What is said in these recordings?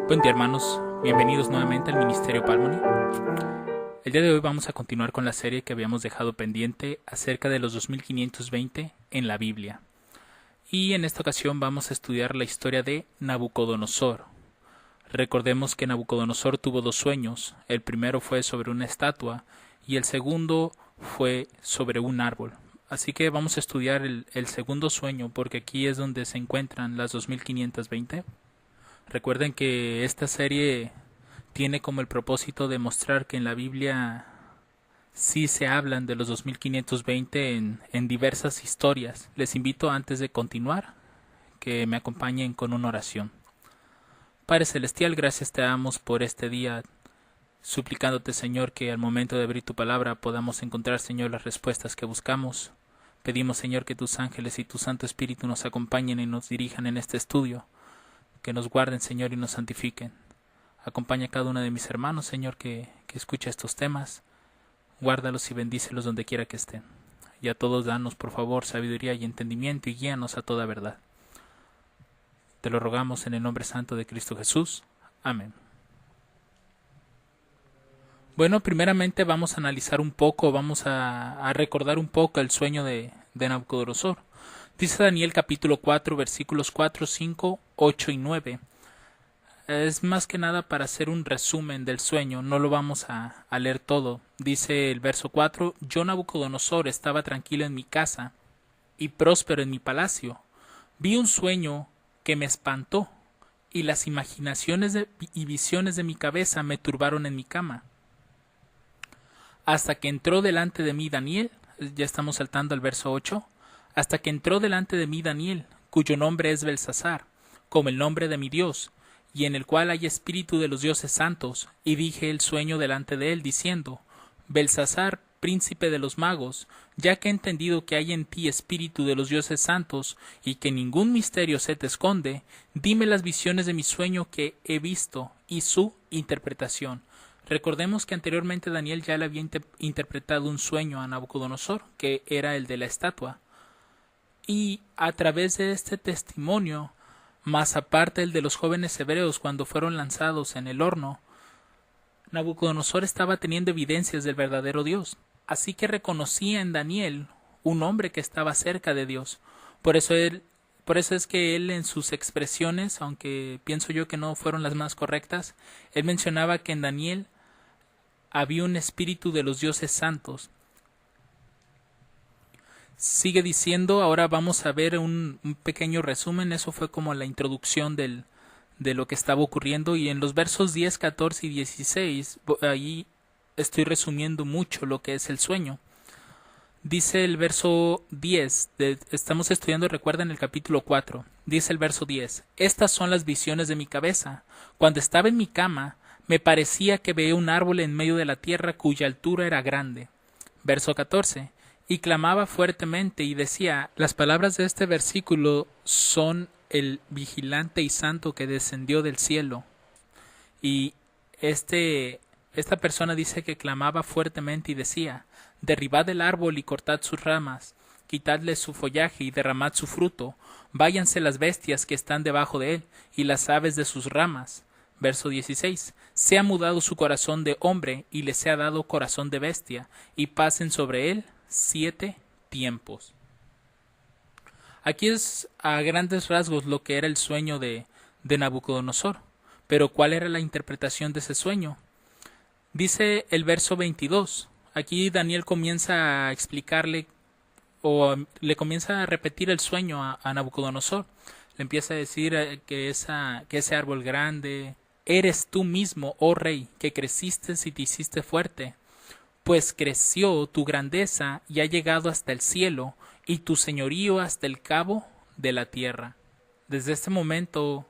Buen día, hermanos, bienvenidos nuevamente al Ministerio Palmoni. El día de hoy vamos a continuar con la serie que habíamos dejado pendiente acerca de los 2520 en la Biblia. Y en esta ocasión vamos a estudiar la historia de Nabucodonosor. Recordemos que Nabucodonosor tuvo dos sueños. El primero fue sobre una estatua y el segundo fue sobre un árbol. Así que vamos a estudiar el segundo sueño, porque aquí es donde se encuentran las 2520. Recuerden que esta serie tiene como el propósito de mostrar que en la Biblia sí se hablan de los 2520 en diversas historias. Les invito, antes de continuar, que me acompañen con una oración. Padre Celestial, gracias te damos por este día, suplicándote, Señor, que al momento de abrir tu palabra podamos encontrar, Señor, las respuestas que buscamos. Pedimos, Señor, que tus ángeles y tu Santo Espíritu nos acompañen y nos dirijan en este estudio, que nos guarden, Señor, y nos santifiquen. Acompaña a cada uno de mis hermanos, Señor, que escucha estos temas. Guárdalos y bendícelos donde quiera que estén. Y a todos danos, por favor, sabiduría y entendimiento y guíanos a toda verdad. Te lo rogamos en el nombre santo de Cristo Jesús. Amén. Bueno, primeramente vamos a analizar un poco, vamos a recordar un poco el sueño de Nabucodonosor. Dice Daniel capítulo 4, versículos 4, 5, 8 y 9. Es más que nada para hacer un resumen del sueño, no lo vamos a leer todo. Dice el verso 4: Yo, Nabucodonosor, estaba tranquilo en mi casa y próspero en mi palacio. Vi un sueño que me espantó, y las imaginaciones y visiones de mi cabeza me turbaron en mi cama. Hasta que entró delante de mí Daniel, ya estamos saltando al verso 8, hasta que entró delante de mí Daniel, cuyo nombre es Belsasar, como el nombre de mi Dios, y en el cual hay espíritu de los dioses santos, y dije el sueño delante de él, diciendo: Belsasar, príncipe de los magos, ya que he entendido que hay en ti espíritu de los dioses santos, y que ningún misterio se te esconde, dime las visiones de mi sueño que he visto, y su interpretación. Recordemos que anteriormente Daniel ya le había interpretado un sueño a Nabucodonosor, que era el de la estatua. Y a través de este testimonio, más aparte el de los jóvenes hebreos cuando fueron lanzados en el horno, Nabucodonosor estaba teniendo evidencias del verdadero Dios. Así que reconocía en Daniel un hombre que estaba cerca de Dios. Por eso es que él, en sus expresiones, aunque pienso yo que no fueron las más correctas, él mencionaba que en Daniel había un espíritu de los dioses santos. Sigue diciendo, ahora vamos a ver un pequeño resumen. Eso fue como la introducción de lo que estaba ocurriendo, y en los versos 10, 14 y 16, ahí estoy resumiendo mucho lo que es el sueño. Dice el verso 10, estamos estudiando, recuerden, el capítulo 4, dice el verso 10, estas son las visiones de mi cabeza. Cuando estaba en mi cama, me parecía que veía un árbol en medio de la tierra cuya altura era grande. Verso 14, y clamaba fuertemente y decía, las palabras de este versículo son el vigilante y santo que descendió del cielo. Y esta persona dice que clamaba fuertemente y decía, derribad el árbol y cortad sus ramas, quitadle su follaje y derramad su fruto, váyanse las bestias que están debajo de él y las aves de sus ramas. Verso 16, se ha mudado su corazón de hombre y le sea dado corazón de bestia, y pasen sobre él 7 tiempos. Aquí es a grandes rasgos lo que era el sueño de Nabucodonosor. Pero ¿cuál era la interpretación de ese sueño? Dice el verso 22. Aquí Daniel comienza a explicarle, o le comienza a repetir el sueño a Nabucodonosor. Le empieza a decir que ese árbol grande, eres tú mismo, oh rey, que creciste y te hiciste fuerte, pues creció tu grandeza y ha llegado hasta el cielo, y tu señorío hasta el cabo de la tierra. Desde este momento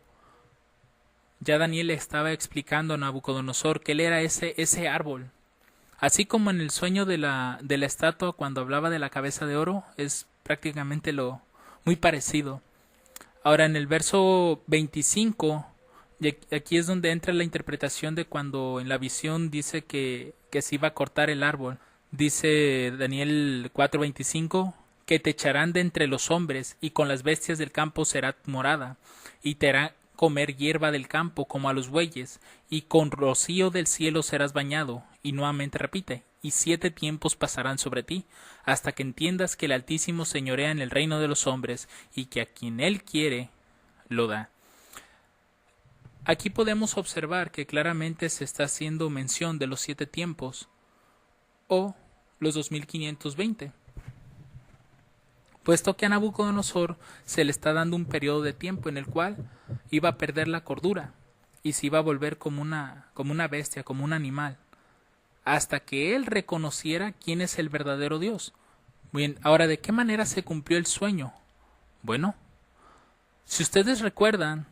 ya Daniel le estaba explicando a Nabucodonosor que él era ese árbol. Así como en el sueño de la estatua, cuando hablaba de la cabeza de oro, es prácticamente muy parecido. Ahora, en el verso 25, y aquí es donde entra la interpretación de cuando en la visión dice que se iba a cortar el árbol. Dice Daniel 4:25, que te echarán de entre los hombres, y con las bestias del campo será morada, y comer hierba del campo como a los bueyes, y con rocío del cielo serás bañado. Y nuevamente repite, y 7 tiempos pasarán sobre ti, hasta que entiendas que el Altísimo señorea en el reino de los hombres, y que a quien él quiere, lo da. Aquí podemos observar que claramente se está haciendo mención de los 7 tiempos, o los 2520. Puesto que a Nabucodonosor se le está dando un periodo de tiempo en el cual iba a perder la cordura y se iba a volver como una bestia, como un animal, hasta que él reconociera quién es el verdadero Dios. Bien, ahora, ¿de qué manera se cumplió el sueño? Bueno, si ustedes recuerdan,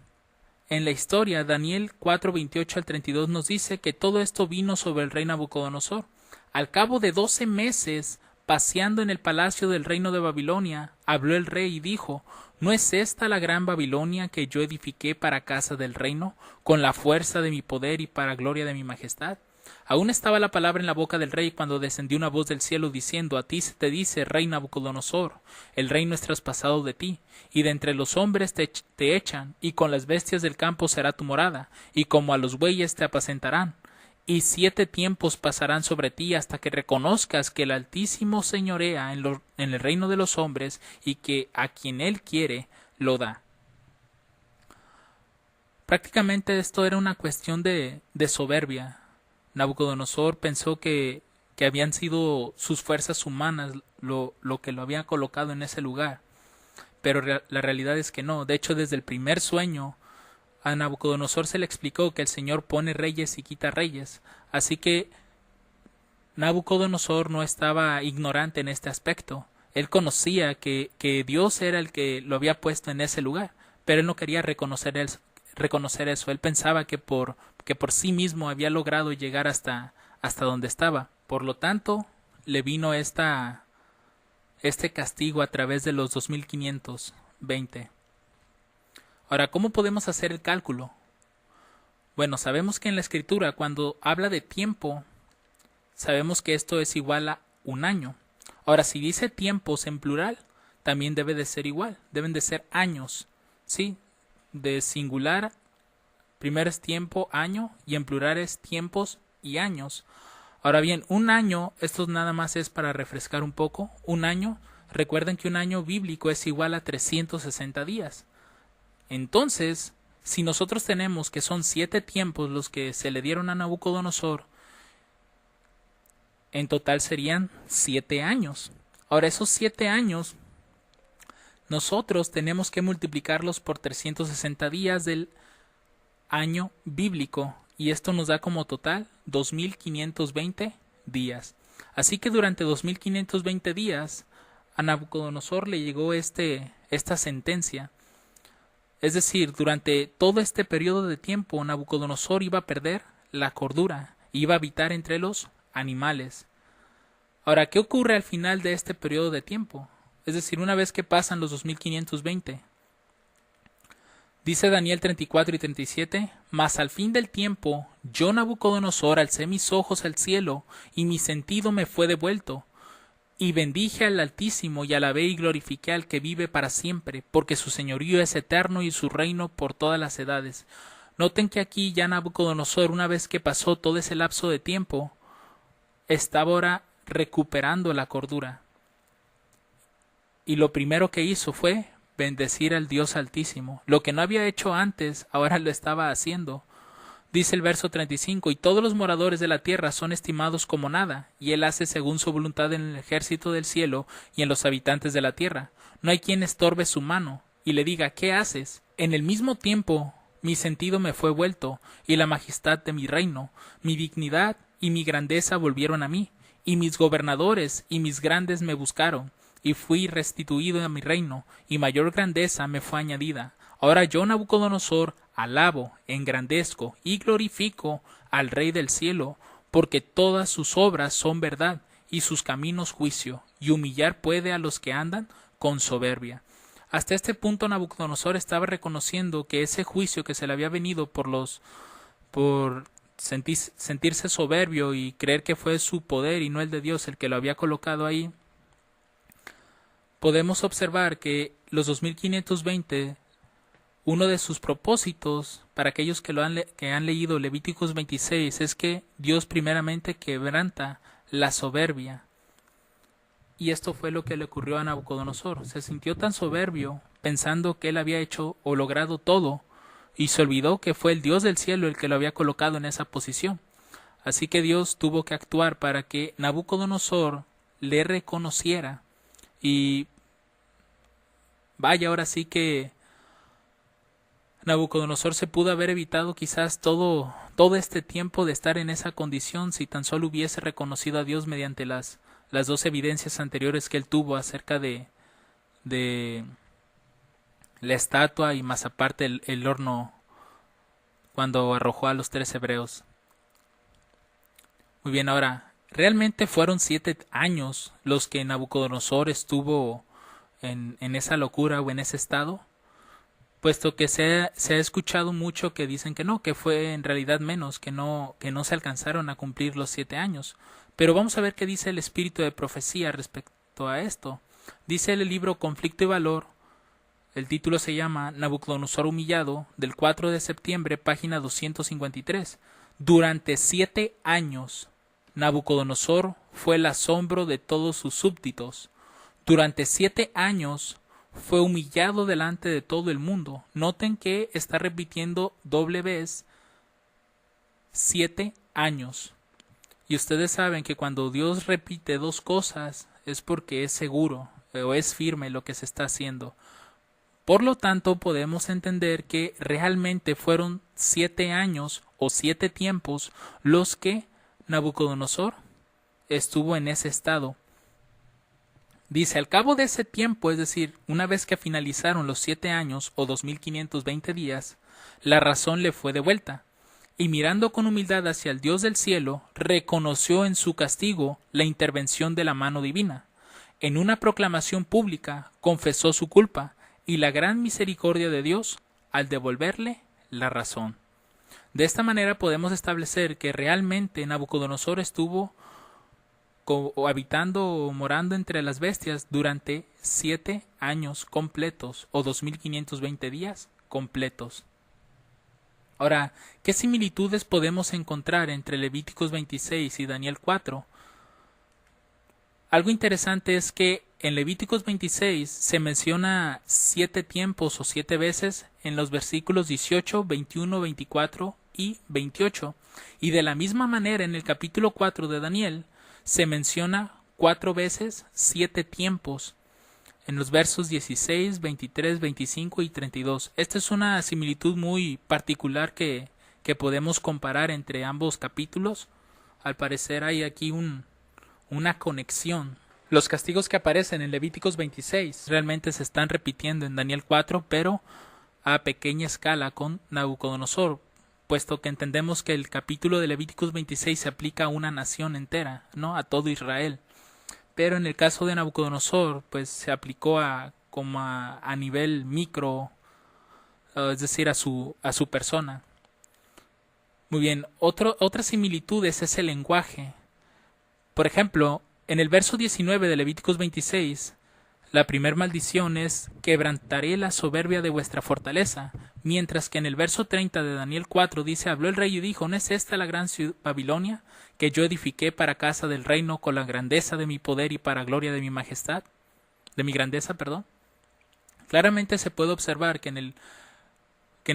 en la historia, Daniel 4:28 al 32 nos dice que todo esto vino sobre el rey Nabucodonosor. Al cabo de 12 meses, paseando en el palacio del reino de Babilonia, habló el rey y dijo: ¿No es esta la gran Babilonia que yo edifiqué para casa del reino, con la fuerza de mi poder y para gloria de mi majestad? Aún estaba la palabra en la boca del rey cuando descendió una voz del cielo diciendo: A ti se te dice, rey Nabucodonosor, el reino es traspasado de ti, y de entre los hombres te echan, y con las bestias del campo será tu morada, y como a los bueyes te apacentarán. Y 7 tiempos pasarán sobre ti hasta que reconozcas que el Altísimo señorea en el reino de los hombres, y que a quien él quiere, lo da. Prácticamente esto era una cuestión de soberbia. Nabucodonosor pensó que habían sido sus fuerzas humanas lo que lo había colocado en ese lugar, pero la realidad es que no. De hecho, desde el primer sueño a Nabucodonosor se le explicó que el Señor pone reyes y quita reyes, así que Nabucodonosor no estaba ignorante en este aspecto. Él conocía que Dios era el que lo había puesto en ese lugar, pero él no quería reconocer eso. Él pensaba que por sí mismo había logrado llegar hasta donde estaba. Por lo tanto, le vino este castigo a través de los 2520. Ahora, ¿cómo podemos hacer el cálculo? Bueno, sabemos que en la Escritura, cuando habla de tiempo, sabemos que esto es igual a un año. Ahora, si dice tiempos en plural, también debe de ser igual. Deben de ser años. ¿Sí? De singular, primero es tiempo, año, y en plural es tiempos y años. Ahora bien, un año, esto nada más es para refrescar un poco. Un año, recuerden que un año bíblico es igual a 360 días. Entonces, si nosotros tenemos que son 7 tiempos los que se le dieron a Nabucodonosor, en total serían 7 años. Ahora, esos 7 años, nosotros tenemos que multiplicarlos por 360 días del año bíblico, y esto nos da como total 2520 días. Así que durante 2520 días a Nabucodonosor le llegó esta sentencia. Es decir, durante todo este periodo de tiempo Nabucodonosor iba a perder la cordura, iba a habitar entre los animales. Ahora, ¿qué ocurre al final de este periodo de tiempo? Es decir, una vez que pasan los 2520. Dice Daniel 34 y 37, Mas al fin del tiempo, yo Nabucodonosor alcé mis ojos al cielo, y mi sentido me fue devuelto, y bendije al Altísimo, y alabé y glorifiqué al que vive para siempre, porque su señorío es eterno y su reino por todas las edades. Noten que aquí ya Nabucodonosor, una vez que pasó todo ese lapso de tiempo, estaba ahora recuperando la cordura. Y lo primero que hizo fue bendecir al Dios Altísimo. Lo que no había hecho antes, ahora lo estaba haciendo. Dice el verso 35, y todos los moradores de la tierra son estimados como nada, y él hace según su voluntad en el ejército del cielo y en los habitantes de la tierra. No hay quien estorbe su mano, y le diga, ¿qué haces? En el mismo tiempo, mi sentido me fue vuelto, y la majestad de mi reino, mi dignidad y mi grandeza volvieron a mí, y mis gobernadores y mis grandes me buscaron, y fui restituido a mi reino, y mayor grandeza me fue añadida. Ahora yo, Nabucodonosor, alabo, engrandezco y glorifico al Rey del cielo, porque todas sus obras son verdad, y sus caminos juicio, y humillar puede a los que andan con soberbia. Hasta este punto Nabucodonosor estaba reconociendo que ese juicio que se le había venido por sentirse soberbio y creer que fue su poder y no el de Dios el que lo había colocado ahí, podemos observar que los 2520 uno de sus propósitos, para aquellos que han leído Levíticos 26, es que Dios primeramente quebranta la soberbia. Y esto fue lo que le ocurrió a Nabucodonosor. Se sintió tan soberbio, pensando que él había hecho o logrado todo, y se olvidó que fue el Dios del cielo el que lo había colocado en esa posición. Así que Dios tuvo que actuar para que Nabucodonosor le reconociera. Y vaya, ahora sí que Nabucodonosor se pudo haber evitado quizás todo este tiempo de estar en esa condición si tan solo hubiese reconocido a Dios mediante las dos evidencias anteriores que él tuvo acerca de la estatua y más aparte el horno cuando arrojó a los 3 hebreos. Muy bien, ahora, realmente fueron 7 años los que Nabucodonosor estuvo en esa locura o en ese estado, puesto que se ha escuchado mucho que dicen que no, que fue en realidad menos, que no se alcanzaron a cumplir los 7 años. Pero vamos a ver qué dice el espíritu de profecía respecto a esto. Dice el libro Conflicto y Valor, el título se llama Nabucodonosor humillado, del 4 de septiembre, página 253. Durante 7 años, Nabucodonosor fue el asombro de todos sus súbditos. Durante 7 años fue humillado delante de todo el mundo. Noten que está repitiendo doble vez 7 años. Y ustedes saben que cuando Dios repite 2 cosas es porque es seguro o es firme lo que se está haciendo. Por lo tanto, podemos entender que realmente fueron 7 años o 7 tiempos los que Nabucodonosor estuvo en ese estado. Dice, al cabo de ese tiempo, es decir, una vez que finalizaron los 7 años o 2520 días, la razón le fue devuelta. Y mirando con humildad hacia el Dios del cielo, reconoció en su castigo la intervención de la mano divina. En una proclamación pública confesó su culpa y la gran misericordia de Dios al devolverle la razón. De esta manera podemos establecer que realmente Nabucodonosor estuvo habitando o morando entre las bestias durante 7 años completos o 2520 días completos. Ahora, ¿qué similitudes podemos encontrar entre Levíticos 26 y Daniel 4? Algo interesante es que en Levíticos 26 se menciona 7 tiempos o 7 veces en los versículos 18, 21, 24 y 28. Y de la misma manera en el capítulo 4 de Daniel se menciona 4 veces 7 tiempos en los versos 16, 23, 25 y 32. Esta es una similitud muy particular que podemos comparar entre ambos capítulos. Al parecer hay aquí una conexión. Los castigos que aparecen en Levíticos 26 realmente se están repitiendo en Daniel 4, pero a pequeña escala con Nabucodonosor, puesto que entendemos que el capítulo de Levíticos 26 se aplica a una nación entera, no a todo Israel. Pero en el caso de Nabucodonosor, pues se aplicó a nivel micro, es decir, a su persona. Muy bien, otra similitud es ese lenguaje. Por ejemplo, en el verso 19 de Levíticos 26, la primer maldición es quebrantaré la soberbia de vuestra fortaleza, mientras que en el verso 30 de Daniel 4 dice, habló el rey y dijo, ¿no es esta la gran ciudad Babilonia, que yo edifiqué para casa del reino con la grandeza de mi poder y para gloria de mi majestad? De mi grandeza, perdón. Claramente se puede observar que en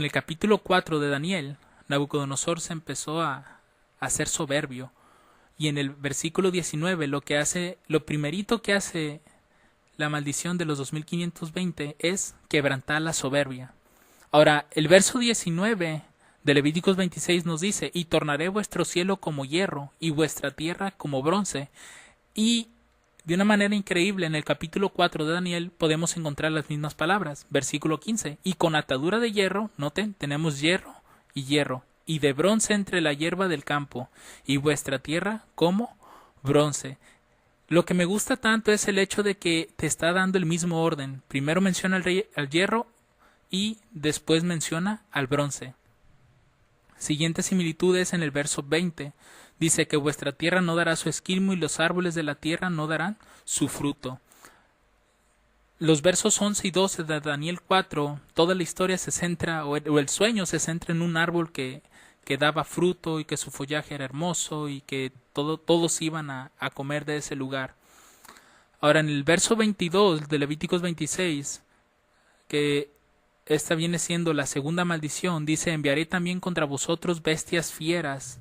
el capítulo 4 de Daniel, Nabucodonosor se empezó a hacer soberbio. Y en el versículo 19 lo primerito que hace la maldición de los 2520 es quebrantar la soberbia. Ahora, el verso 19 de Levíticos 26 nos dice, y tornaré vuestro cielo como hierro y vuestra tierra como bronce. Y de una manera increíble en el capítulo 4 de Daniel podemos encontrar las mismas palabras. Versículo 15, y con atadura de hierro, noten, tenemos hierro, y de bronce entre la hierba del campo, y vuestra tierra como bronce. Lo que me gusta tanto es el hecho de que te está dando el mismo orden. Primero menciona al hierro y después menciona al bronce. Siguiente similitud es en el verso 20. Dice que vuestra tierra no dará su esquilmo y los árboles de la tierra no darán su fruto. Los versos 11 y 12 de Daniel 4, toda la historia se centra, o el sueño se centra en un árbol que daba fruto y que su follaje era hermoso y que todos iban a comer de ese lugar. Ahora en el verso 22 de Levíticos 26, que esta viene siendo la segunda maldición, dice: enviaré también contra vosotros bestias fieras.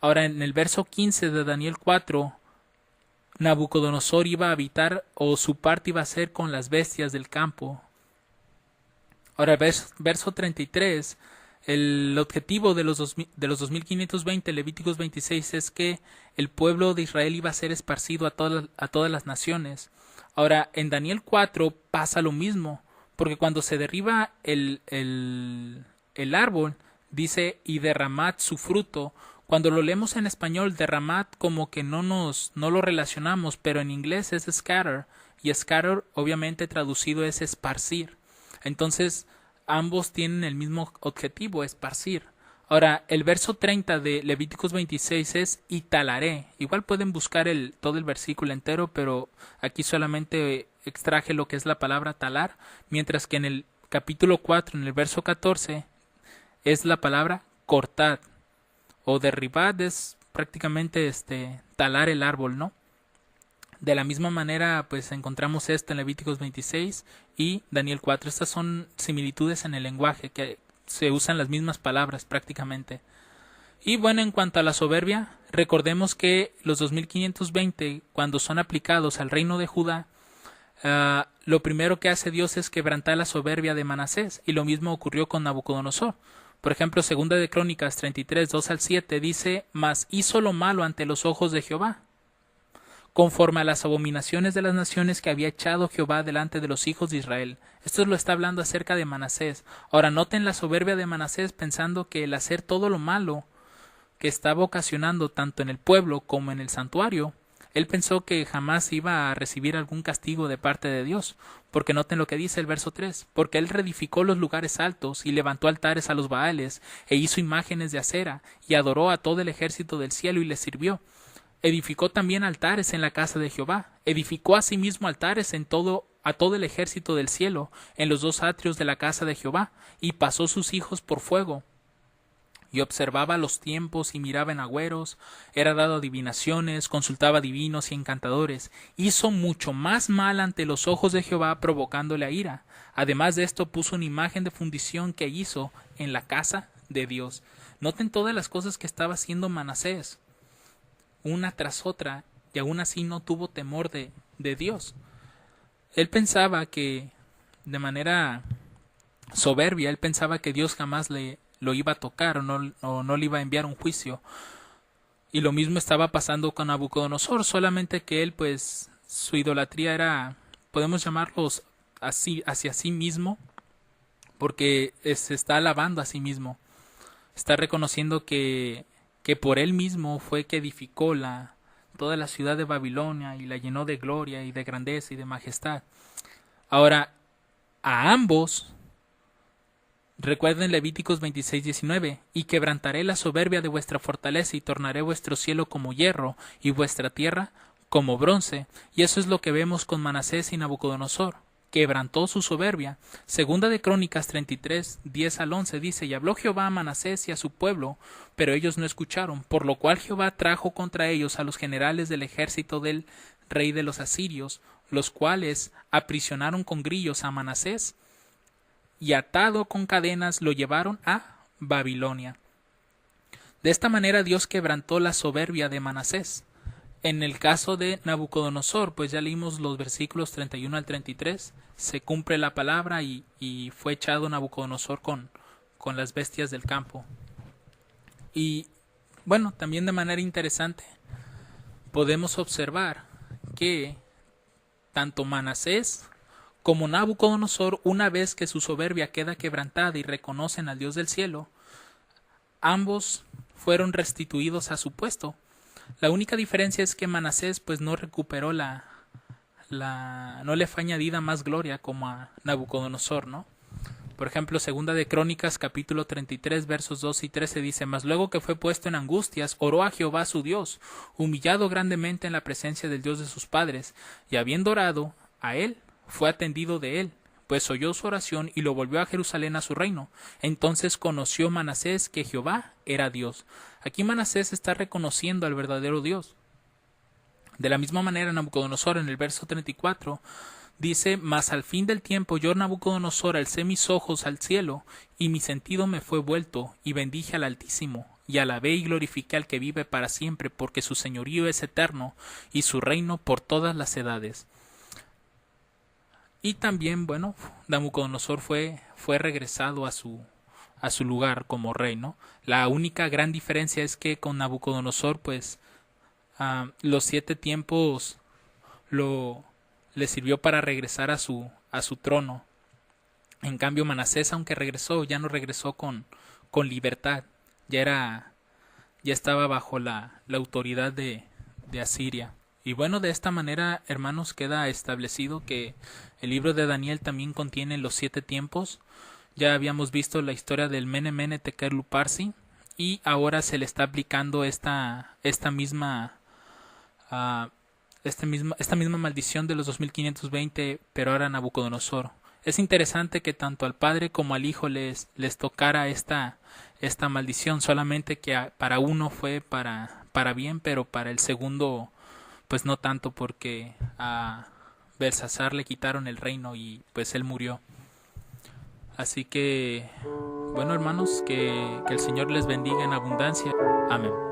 Ahora en el verso 15 de Daniel 4, Nabucodonosor iba a habitar, o su parte iba a ser con las bestias del campo. Ahora verso 33, el objetivo de los 2520 Levíticos 26 es que el pueblo de Israel iba a ser esparcido a todas las naciones. Ahora en Daniel 4 pasa lo mismo, porque cuando se derriba el árbol, dice: y derramad su fruto. Cuando lo leemos en español, derramad como que no lo relacionamos, pero en inglés es scatter, y scatter obviamente traducido es esparcir. Entonces ambos tienen el mismo objetivo, esparcir. Ahora, el verso 30 de Levíticos 26 es: y talaré. Igual pueden buscar todo el versículo entero, pero aquí solamente extraje lo que es la palabra talar, mientras que en el capítulo 4, en el verso 14, es la palabra cortad, o derribad, es prácticamente talar el árbol, ¿no? De la misma manera, pues encontramos esto en Levíticos 26 y Daniel 4. Estas son similitudes en el lenguaje, que se usan las mismas palabras prácticamente. Y bueno, en cuanto a la soberbia, recordemos que los 2520, cuando son aplicados al reino de Judá, lo primero que hace Dios es quebrantar la soberbia de Manasés, y lo mismo ocurrió con Nabucodonosor. Por ejemplo, segunda de Crónicas 33, 2 al 7 dice: mas hizo lo malo ante los ojos de Jehová, conforme a las abominaciones de las naciones que había echado Jehová delante de los hijos de Israel. Esto lo está hablando acerca de Manasés. Ahora noten la soberbia de Manasés, pensando que el hacer todo lo malo que estaba ocasionando tanto en el pueblo como en el santuario, él pensó que jamás iba a recibir algún castigo de parte de Dios, porque noten lo que dice el verso 3, porque él reedificó los lugares altos y levantó altares a los Baales, e hizo imágenes de acera, y adoró a todo el ejército del cielo y les sirvió. Edificó también altares en la casa de Jehová, edificó asimismo altares a todo el ejército del cielo, en los dos atrios de la casa de Jehová, y pasó sus hijos por fuego. Y observaba los tiempos y miraba en agüeros, era dado adivinaciones, consultaba divinos y encantadores, hizo mucho más mal ante los ojos de Jehová, provocándole a ira. Además de esto puso una imagen de fundición que hizo en la casa de Dios. Noten todas las cosas que estaba haciendo Manasés, una tras otra, y aún así no tuvo temor de Dios. Él pensaba que, de manera soberbia, él pensaba que Dios jamás lo iba a tocar, o no le iba a enviar un juicio. Y lo mismo estaba pasando con Nabucodonosor, solamente que él, pues, su idolatría era, podemos llamarlos así, hacia sí mismo, porque se está alabando a sí mismo. Está reconociendo que por él mismo fue que edificó toda la ciudad de Babilonia y la llenó de gloria y de grandeza y de majestad. Ahora, a ambos, recuerden Levíticos 26:19, y quebrantaré la soberbia de vuestra fortaleza y tornaré vuestro cielo como hierro y vuestra tierra como bronce. Y eso es lo que vemos con Manasés y Nabucodonosor. Quebrantó su soberbia. Segunda de Crónicas 33, 10 al 11 dice: y habló Jehová a Manasés y a su pueblo, pero ellos no escucharon, por lo cual Jehová trajo contra ellos a los generales del ejército del rey de los asirios, los cuales aprisionaron con grillos a Manasés, y atado con cadenas lo llevaron a Babilonia. De esta manera Dios quebrantó la soberbia de Manasés. En el caso de Nabucodonosor, pues ya leímos los versículos 31 al 33, se cumple la palabra y fue echado Nabucodonosor con las bestias del campo. Y bueno, también de manera interesante podemos observar que tanto Manasés como Nabucodonosor, una vez que su soberbia queda quebrantada y reconocen al Dios del cielo, ambos fueron restituidos a su puesto. La única diferencia es que Manasés pues no recuperó no le fue añadida más gloria como a Nabucodonosor, ¿no? Por ejemplo, segunda de Crónicas capítulo 33 versos 2 y 13 dice: mas luego que fue puesto en angustias, oró a Jehová su Dios, humillado grandemente en la presencia del Dios de sus padres, y habiendo orado a él, fue atendido de él, pues oyó su oración y lo volvió a Jerusalén a su reino. Entonces conoció Manasés que Jehová era Dios. Aquí Manasés está reconociendo al verdadero Dios. De la misma manera, Nabucodonosor en el verso 34 dice: Mas al fin del tiempo yo, Nabucodonosor, alcé mis ojos al cielo, y mi sentido me fue vuelto, y bendije al Altísimo, y alabé y glorifiqué al que vive para siempre, porque su señorío es eterno, y su reino por todas las edades. Y también, bueno, Nabucodonosor fue regresado a su lugar como rey, ¿no? La única gran diferencia es que con Nabucodonosor, pues, los 7 tiempos le sirvió para regresar a su trono. En cambio, Manasés, aunque regresó, ya no regresó con libertad. Ya estaba bajo la autoridad de Asiria. Y bueno, de esta manera, hermanos, queda establecido que el libro de Daniel también contiene los 7 tiempos. Ya habíamos visto la historia del Mene Mene Tekel Upharsi, y ahora se le está aplicando esta misma maldición de los 2520, pero ahora a Nabucodonosor. Es interesante que tanto al padre como al hijo les tocara esta maldición, solamente que para uno fue para bien, pero para el segundo pues no tanto, porque a Belsasar le quitaron el reino y pues él murió. Así que, bueno, hermanos, que el Señor les bendiga en abundancia. Amén.